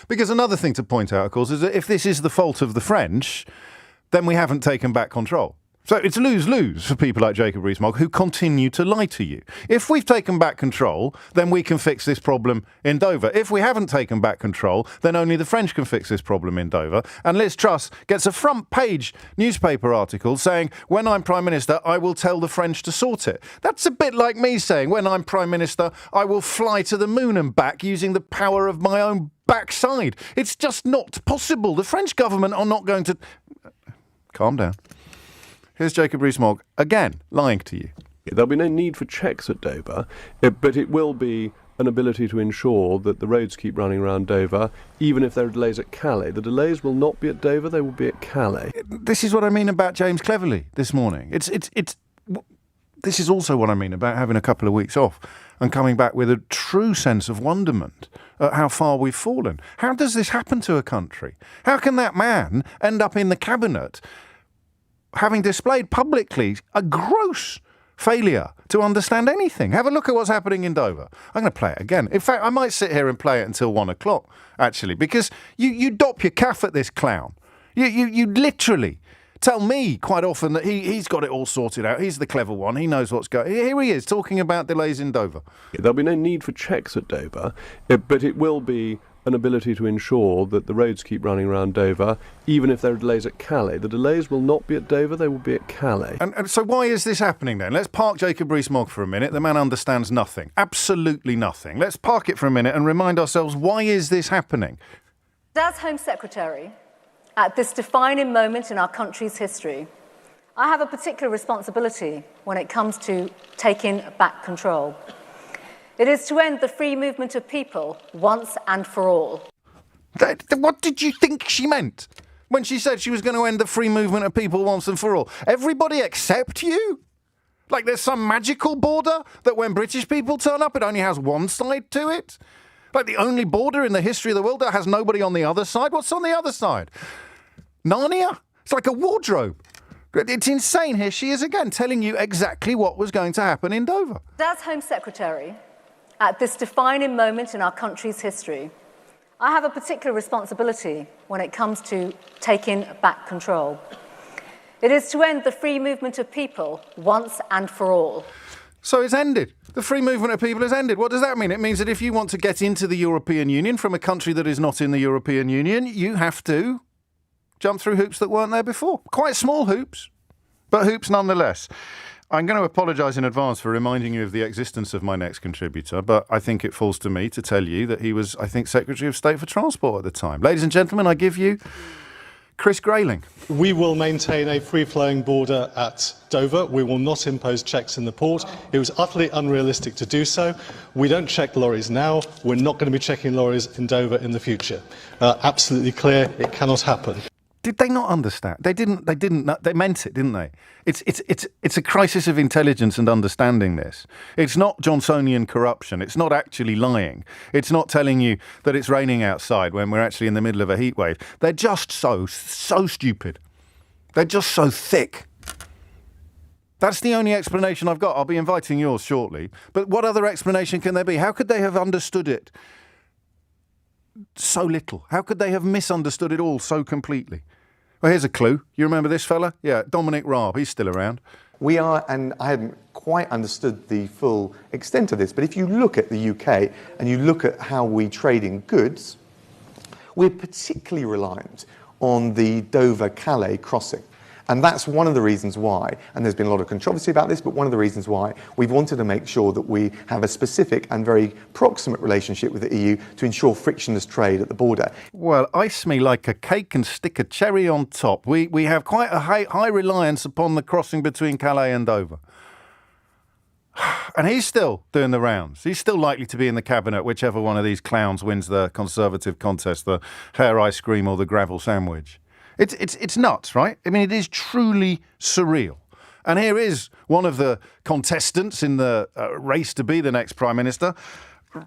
Because another thing to point out, of course, is that if this is the fault of the French, then we haven't taken back control. So it's lose-lose for people like Jacob Rees-Mogg who continue to lie to you. If we've taken back control, then we can fix this problem in Dover. If we haven't taken back control, then only the French can fix this problem in Dover. And Liz Truss gets a front-page newspaper article saying, when I'm Prime Minister, I will tell the French to sort it. That's a bit like me saying, when I'm Prime Minister, I will fly to the moon and back using the power of my own backside. It's just not possible. The French government are not going to... Calm down. Here's Jacob Rees-Mogg, again, lying to you. There'll be no need for checks at Dover, but it will be an ability to ensure that the roads keep running around Dover, even if there are delays at Calais. The delays will not be at Dover, they will be at Calais. This is what I mean about James Cleverly this morning. This is also what I mean about having a couple of weeks off and coming back with a true sense of wonderment at how far we've fallen. How does this happen to a country? How can that man end up in the cabinet having displayed publicly a gross failure to understand anything? Have a look at what's happening in Dover. I'm going to play it again. In fact, I might sit here and play it until 1 o'clock, actually, because you dop your calf at this clown. You literally tell me quite often that he's got it all sorted out. He's the clever one. He knows what's going on. Here he is talking about delays in Dover. There'll be no need for checks at Dover, but it will be an ability to ensure that the roads keep running around Dover, even if there are delays at Calais. The delays will not be at Dover, they will be at Calais. And so why is this happening then? Let's park Jacob Rees-Mogg for a minute. The man understands nothing. Absolutely nothing. Let's park it for a minute and remind ourselves, why is this happening? As Home Secretary, at this defining moment in our country's history, I have a particular responsibility when it comes to taking back control. It is to end the free movement of people once and for all. What did you think she meant when she said she was going to end the free movement of people once and for all? Everybody except you? Like there's some magical border that when British people turn up, it only has one side to it? Like the only border in the history of the world that has nobody on the other side? What's on the other side? Narnia? It's like a wardrobe. It's insane. Here she is again telling you exactly what was going to happen in Dover. As Home Secretary, at this defining moment in our country's history, I have a particular responsibility when it comes to taking back control. It is to end the free movement of people once and for all. So it's ended. The free movement of people has ended. What does that mean? It means that if you want to get into the European Union from a country that is not in the European Union, you have to jump through hoops that weren't there before. Quite small hoops, but hoops nonetheless. I'm going to apologise in advance for reminding you of the existence of my next contributor, but I think it falls to me to tell you that he was, I think, Secretary of State for Transport at the time. Ladies and gentlemen, I give you Chris Grayling. We will maintain a free-flowing border at Dover. We will not impose checks in the port. It was utterly unrealistic to do so. We don't check lorries now. We're not going to be checking lorries in Dover in the future. Absolutely clear, it cannot happen. Did they not understand? They didn't. They meant it, didn't they? It's a crisis of intelligence and understanding this. It's not Johnsonian corruption. It's not actually lying. It's not telling you that it's raining outside when we're actually in the middle of a heat wave. They're just so stupid. They're just so thick. That's the only explanation I've got. I'll be inviting yours shortly. But what other explanation can there be? How could they have understood it so little? How could they have misunderstood it all so completely? Well, here's a clue. You remember this fella? Yeah, Dominic Raab. He's still around. We are, and I hadn't quite understood the full extent of this, but if you look at the UK and you look at how we trade in goods, we're particularly reliant on the Dover-Calais crossing. And that's one of the reasons why, and there's been a lot of controversy about this, but one of the reasons why we've wanted to make sure that we have a specific and very proximate relationship with the EU to ensure frictionless trade at the border. Well, ice me like a cake and stick a cherry on top. We have quite a high reliance upon the crossing between Calais and Dover. And he's still doing the rounds. He's still likely to be in the cabinet, whichever one of these clowns wins the Conservative contest, the hair ice cream or the gravel sandwich. It's nuts, right? I mean, it is truly surreal. And here is one of the contestants in the race to be the next Prime Minister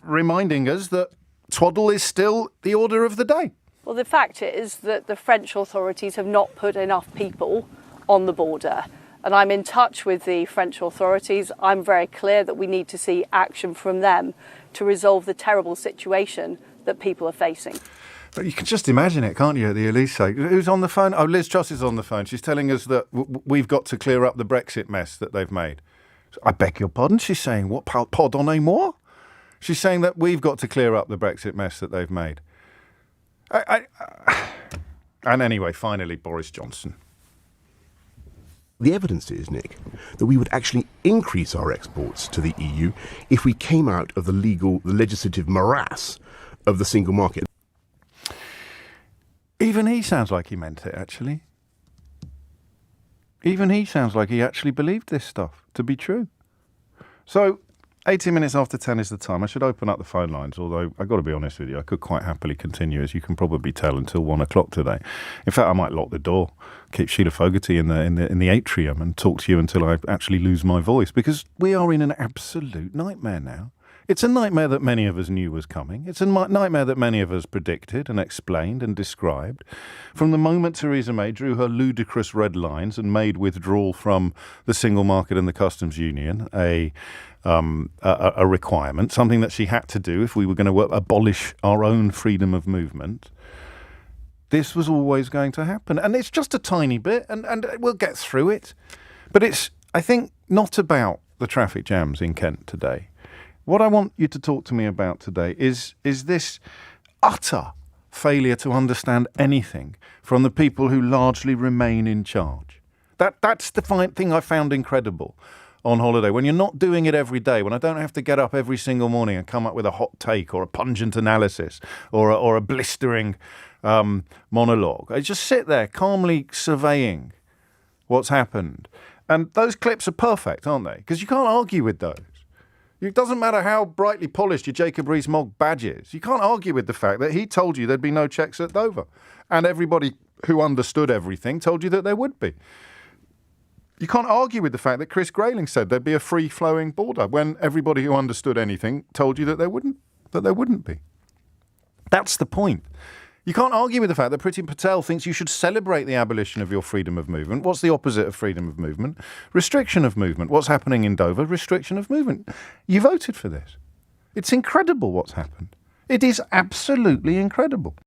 reminding us that twaddle is still the order of the day. Well, the fact is that the French authorities have not put enough people on the border. And I'm in touch with the French authorities. I'm very clear that we need to see action from them to resolve the terrible situation that people are facing. But you can just imagine it, can't you, at the Elysee? Who's on the phone? Oh, Liz Truss is on the phone. She's telling us that we've got to clear up the Brexit mess that they've made. I beg your pardon? She's saying, what, pardonnez-moi? She's saying that we've got to clear up the Brexit mess that they've made. And anyway, finally, Boris Johnson. The evidence is, Nick, that we would actually increase our exports to the EU if we came out of the legislative morass of the single market. Even he sounds like he meant it, actually. Even he sounds like he actually believed this stuff to be true. So, 18 minutes after 10 is the time. I should open up the phone lines, although I've got to be honest with you, I could quite happily continue, as you can probably tell, until 1 o'clock today. In fact, I might lock the door, keep Sheila Fogarty in the atrium and talk to you until I actually lose my voice, because we are in an absolute nightmare now. It's a nightmare that many of us knew was coming. It's a nightmare that many of us predicted and explained and described. From the moment Theresa May drew her ludicrous red lines and made withdrawal from the single market and the customs union a requirement, something that she had to do if we were going to abolish our own freedom of movement, this was always going to happen. And it's just a tiny bit, and we'll get through it. But it's, I think, not about the traffic jams in Kent today. What I want you to talk to me about today is this utter failure to understand anything from the people who largely remain in charge. That's the thing I found incredible on holiday. When you're not doing it every day, when I don't have to get up every single morning and come up with a hot take or a pungent analysis or a blistering monologue. I just sit there calmly surveying what's happened. And those clips are perfect, aren't they? Because you can't argue with those. It doesn't matter how brightly polished your Jacob Rees-Mogg badge is. You can't argue with the fact that he told you there'd be no checks at Dover. And everybody who understood everything told you that there would be. You can't argue with the fact that Chris Grayling said there'd be a free-flowing border when everybody who understood anything told you that there wouldn't be. That's the point. You can't argue with the fact that Priti Patel thinks you should celebrate the abolition of your freedom of movement. What's the opposite of freedom of movement? Restriction of movement. What's happening in Dover? Restriction of movement. You voted for this. It's incredible what's happened. It is absolutely incredible.